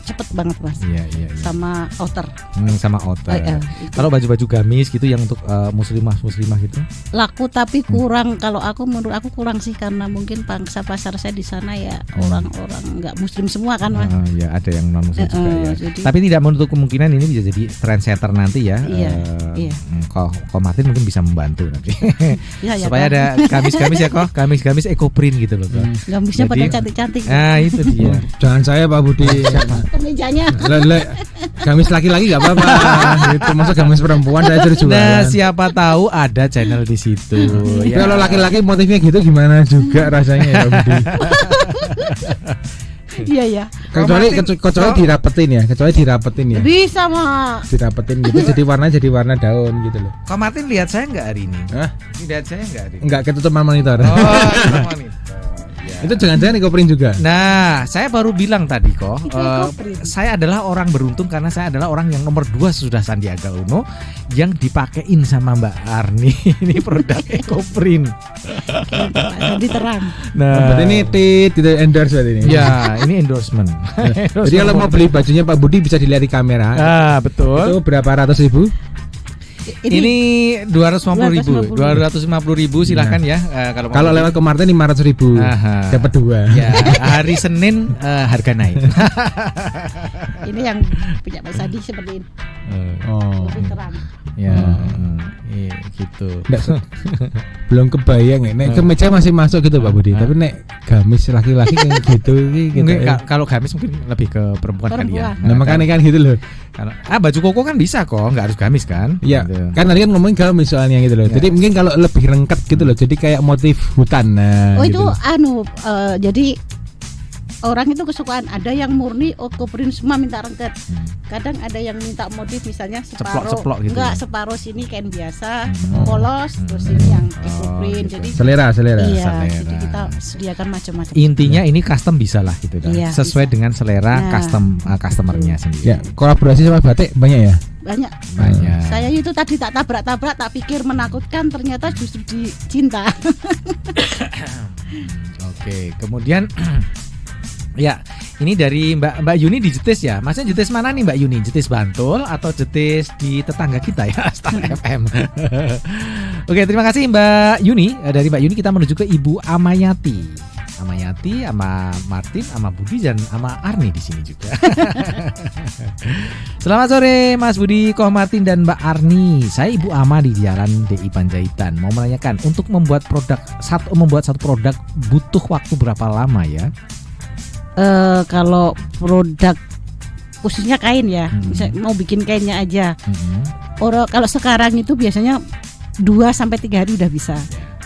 cepet banget Mas. Iya. Sama outer. Sama outer. Itu. Kalau baju-baju gamis gitu yang untuk muslimah gitu. Laku tapi kurang. Kalau aku menurut aku kurang sih, karena mungkin pangsa pasar saya di sana ya orang-orang nggak muslim semua kan Mas. Ya ada yang non muslim juga ya. Jadi- Tapi tidak menutup kemungkinan ini bisa jadi trendsetter nanti ya. Iya, iya. Kok Martin mungkin bisa membantu nanti. Ya, ya, Supaya kan? ada gamis-gamis ya kok, gamis-gamis ekoprint gitu loh. Kok. Gamisnya pada Jadi- cantik-cantik. Nah itu dia. Jangan saya Pak Budi. Kemejanya. Gamis laki-laki nggak apa-apa. Itu masa gamis perempuan saya terus Nah jualan. siapa tahu ada channel di situ. Tapi Ya. kalau laki-laki motifnya gitu gimana juga rasanya ya Pak Budi. Iya ya. Kecuali dirapetin ya. Bisa mah. Dirapetin gitu jadi warna daun gitu loh. Kok Martin lihat saya nggak hari ini? Hah? Lihat saya nggak hari ini? Enggak ketutupan monitor. Oh, monitor. Ya. Itu jangan-jangan ekoprint juga. Nah, saya baru bilang tadi kok, Itu ekoprint. saya adalah orang beruntung karena saya adalah orang yang nomor 2 sudah Sandiaga Uno yang dipakein sama Mbak Arni. Ini produk ekoprint. Jadi terang. Nah, Berarti ini tidak endorse berarti ini. ya ini endorsement. Jadi kalau mau beli bajunya Pak Budi bisa dilihat di kamera. Ah, betul. Itu berapa ratus ribu? Ini 250.000, 250.000 silakan ya. Kalau lewat ke Martin 500.000 Aha. dapat 2. Ya, hari Senin harga naik. Ini yang punya Mas Adi seperti ini. Oh. Lebih terang. Ya, iya, gitu. Belum kebayang ya. Nek kemeja masih masuk gitu Pak Budi, tapi nek gamis laki-laki kayak gitu gitu. Mungkin kalau gamis mungkin lebih ke perempuan kali ya. Nah, makanya kan gitu loh. Kalau baju koko kan bisa kok, nggak harus gamis kan? Iya, Gitu. kan tadi kan ngomongin gamis soalnya gitu loh. Ya. Jadi mungkin kalau lebih rengket gitu loh. Jadi kayak motif hutan. Nah, Oh gitu itu loh. jadi orang itu kesukaan. Ada yang murni ekoprint semua minta rengket. Kadang ada yang minta motif misalnya separuh, Ceplok-ceplok gitu enggak ya? separuh sini kain biasa, polos, terus ini yang ekoprint. gitu. Jadi Selera. iya, selera. jadi kita sediakan macam-macam. Intinya ini custom bisa lah gitu dah. Iya, Sesuai bisa. dengan selera Nah. customernya sendiri. Ya, kolaborasi sama batik banyak ya. Banyak. Banyak. Saya itu tadi tak tabrak-tabrak, tak pikir menakutkan, ternyata justru dicinta. Oke, kemudian ya, ini dari Mbak Yuni di Jetis ya. Maksudnya Jetis mana nih Mbak Yuni? Jetis Bantul atau Jetis di tetangga kita ya, Star FM. Oke, terima kasih Mbak Yuni. Dari Mbak Yuni kita menuju ke Ibu Amayati. Amayati sama Martin sama Budi dan sama Arni di sini juga. Selamat sore Mas Budi, Koh Martin dan Mbak Arni. Saya Ibu Ama di Jalan DI Panjaitan. Mau menanyakan, untuk membuat satu produk butuh waktu berapa lama ya? Kalau produk khususnya kain ya, misalnya mau bikin kainnya aja. Kalau sekarang itu biasanya 2-3 hari udah bisa.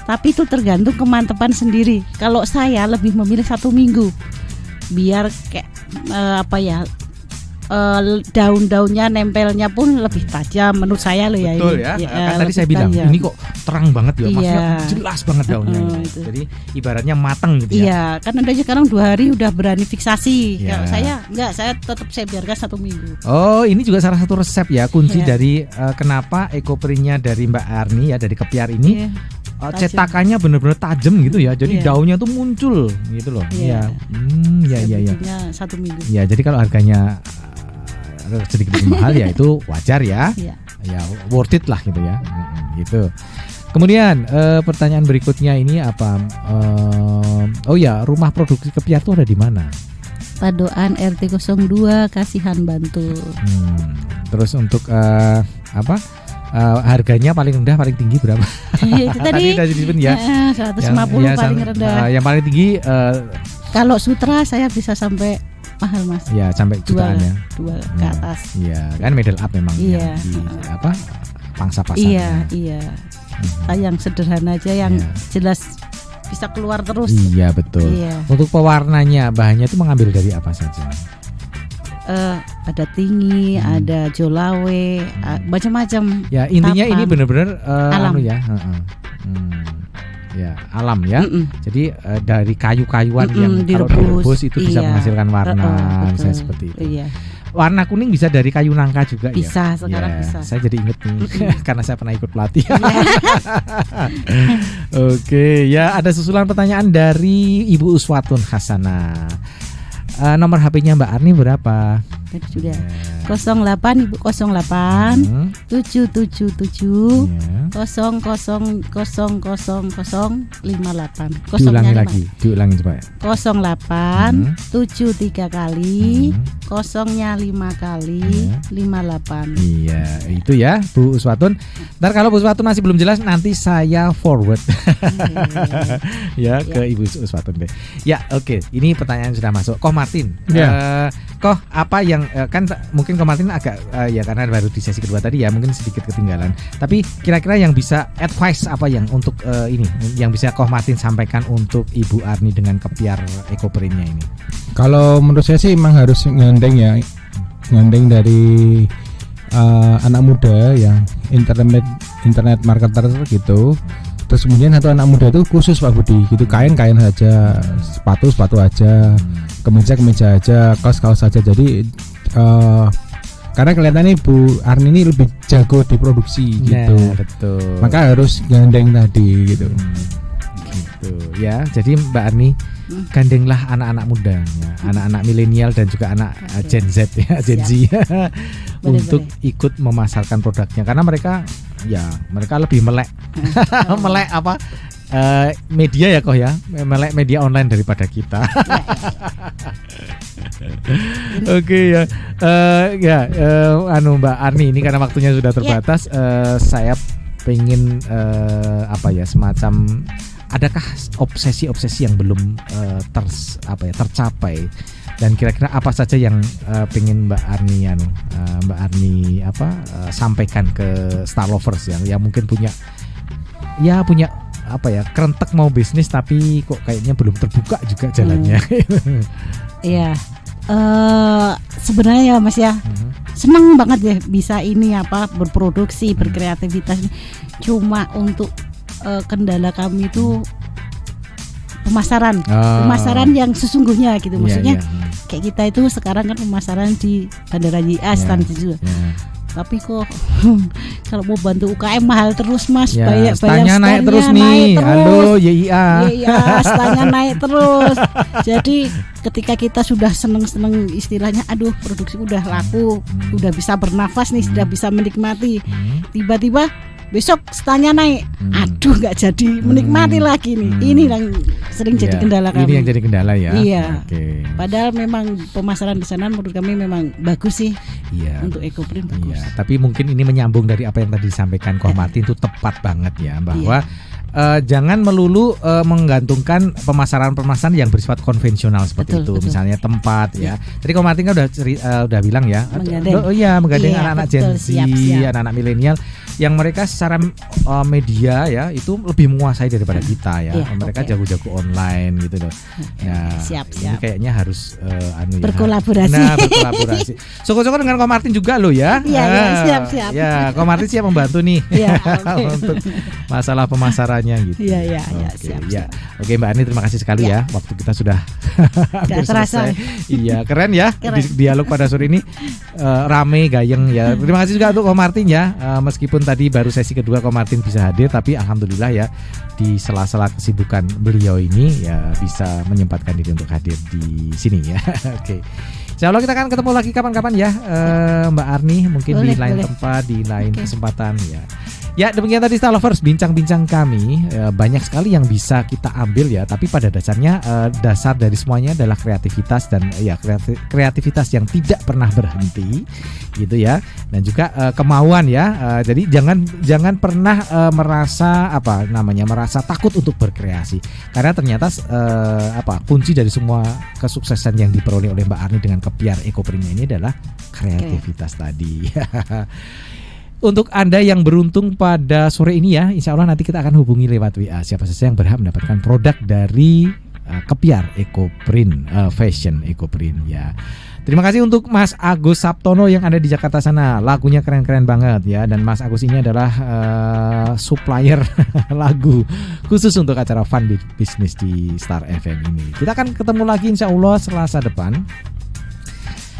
Tapi itu tergantung kemantepan sendiri. Kalau saya lebih memilih 1 minggu, biar kayak daun-daunnya nempelnya pun lebih tajam menurut saya loh ya. Betul ini. ya. Kan tadi saya bilang tajam. ini kok terang banget ya, maksudnya Iya. jelas banget daunnya. Itu. Jadi ibaratnya matang gitu ya. Iya, kan Anda sekarang 2 hari udah berani fiksasi. Iya. Kalau saya enggak, saya tetap saya biarkan 1 minggu. Oh, ini juga salah satu resep ya, kunci Iya. dari kenapa ekoprintnya dari Mbak Arni ya, dari Kepiar ini Iya. Tajam. cetakannya bener-bener tajam gitu ya. Jadi Iya. daunnya tuh muncul gitu loh. Iya. Iya. Saya Iya. bikinnya 1 minggu. Ya, jadi kalau harganya sedikit lebih mahal ya itu wajar ya. Iya. Ya worth it lah gitu ya. Gitu. Kemudian pertanyaan berikutnya ini apa? Oh ya, rumah produksi Kepiar itu ada di mana? Padoan RT 02 Kasihan Bantul. Terus untuk apa? Harganya paling rendah paling tinggi berapa? Itu tadi udah disebut ya. 150 paling rendah. Yang paling tinggi Kalau sutra saya bisa sampai mahal Mas. ya sampai jutaan ya. 2 ke atas. Iya, kan middle up memang Iya. yang di apa? Pangsa pasar. Iya. Yang sederhana aja yang Iya. jelas bisa keluar terus. Iya, betul. Iya. Untuk pewarnanya bahannya itu mengambil dari apa saja? Ada tinggi, ada jolawe, macam-macam. Ya, intinya Tapan. ini benar-benar Alam. anu ya, ya alam ya. Jadi dari kayu-kayuan yang kalau direbus itu bisa menghasilkan warna, misalnya seperti itu. Iya. Warna kuning bisa dari kayu nangka juga ya. Bisa, sekarang Ya, bisa. Saya jadi inget nih karena saya pernah ikut pelatihan. Oke, ya ada susulan pertanyaan dari Ibu Uswatun Hasanah. Nomor HP-nya Mbak Arni berapa? Tadi sudah 08 Ibu 08 777 Ya. 000058. Diulangi lagi, diulangi coba. 08 73 kali, kosongnya 5 kali, 58. Iya, itu ya Bu Uswatun. Ntar kalau Bu Uswatun masih belum jelas nanti saya forward ya ke Ibu Uswatun deh. Ya, oke. Ini pertanyaan sudah masuk. Koh Martin. Ya. Koh apa yang kan mungkin Koh Martin agak ya karena baru di sesi kedua tadi ya mungkin sedikit ketinggalan. Tapi kira-kira yang bisa advice apa yang untuk ini yang bisa Koh Martin sampaikan untuk Ibu Arni dengan Kepiar ekoprintnya ini? Kalau menurut saya sih memang harus ngandeng dari anak muda yang internet marketer gitu. Terus kemudian satu anak muda itu khusus Pak Budi gitu, kain saja, sepatu aja, kemeja aja, kaos aja. Jadi karena kelihatannya Bu Arni ini lebih jago di produksi gitu. Nah, betul. Maka harus gandeng tadi gitu. Gitu ya. Jadi Mbak Arni gandenglah anak-anak muda, ya. Anak-anak milenial dan juga anak Gen Z ya, Gen Z untuk ikut memasarkan produknya karena mereka lebih melek melek apa media ya Koh ya, melek media online daripada kita. Oke ya. Mbak Arni ini karena waktunya sudah terbatas, saya pengen semacam adakah obsesi-obsesi yang belum tercapai dan kira-kira apa saja yang pengen Mbak Arni sampaikan ke Star Lovers yang mungkin punya kerentek mau bisnis tapi kok kayaknya belum terbuka juga jalannya. Iya. Sebenarnya ya Mas ya, senang banget ya bisa ini berproduksi, berkreativitas. Cuma untuk kendala kami itu pemasaran yang sesungguhnya gitu, maksudnya kayak kita itu sekarang kan pemasaran di Bandara JIA stand juga. Tapi kok kalau mau bantu UKM mahal terus Mas, bayar stanya naik terus nih. Halo YIA. Stanya naik terus. Jadi ketika kita sudah seneng-seneng istilahnya, aduh produksi udah laku, udah bisa bernafas nih, sudah bisa menikmati, tiba-tiba besok stanya naik, aduh nggak jadi menikmati lagi nih. Ini yang sering jadi kendala kami. Ini yang jadi kendala ya. Iya. Okay. Padahal memang pemasaran di sana menurut kami memang bagus sih. Iya. Untuk ekoprint bagus. Iya. Tapi mungkin ini menyambung dari apa yang tadi disampaikan Koh Martin itu tepat banget ya, bahwa jangan melulu menggantungkan pemasaran yang bersifat konvensional seperti itu, misalnya tempat ya. Tadi Ko Martin kan udah bilang ya, menggandeng anak-anak Gen Z, anak-anak milenial yang mereka secara media ya itu lebih menguasai daripada kita ya. Mereka jago-jago online gitu loh. Ya, ini kayaknya harus berkolaborasi. Syukur-syukur dengan Ko Martin juga loh ya. Siap. Ya, Ko Martin siap membantu nih untuk masalah pemasarannya gitu. Iya, siap. Oke Mbak Ani, terima kasih sekali ya. Waktu kita sudah hampir selesai. Iya, keren ya. Dialog pada sore ini rame, gayeng ya. Terima kasih juga untuk Ko Martin ya. Meskipun tadi baru sesi kedua Ko Martin bisa hadir, tapi alhamdulillah ya di sela-sela kesibukan beliau ini ya bisa menyempatkan diri untuk hadir di sini ya. Oke. Insya Allah kita akan ketemu lagi kapan-kapan ya, Mbak Arni, mungkin di lain tempat, di lain kesempatan ya. Ya, demikian tadi Star Lovers, bincang-bincang kami. Banyak sekali yang bisa kita ambil ya, tapi pada dasarnya dasar dari semuanya adalah kreativitas dan ya kreativitas yang tidak pernah berhenti gitu ya, dan juga kemauan ya. Jadi jangan pernah merasa merasa takut untuk berkreasi, karena ternyata kunci dari semua kesuksesan yang diperoleh oleh Mbak Arni dengan Kepiar Ecoprint ini adalah kreativitas tadi. Untuk Anda yang beruntung pada sore ini ya, insya Allah nanti kita akan hubungi lewat WA siapa saja yang berhak mendapatkan produk dari Kepiar Ecoprint, Fashion Ecoprint ya. Terima kasih untuk Mas Agus Saptono yang ada di Jakarta sana. Lagunya keren-keren banget ya. Dan Mas Agus ini adalah supplier lagu khusus untuk acara Fun Business di Star FM ini. Kita akan ketemu lagi insya Allah Selasa depan.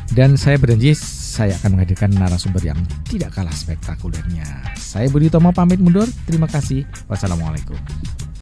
Dan saya berjanji saya akan menghadirkan narasumber yang tidak kalah spektakulernya. Saya Budi Utomo pamit mundur. Terima kasih. Wassalamualaikum.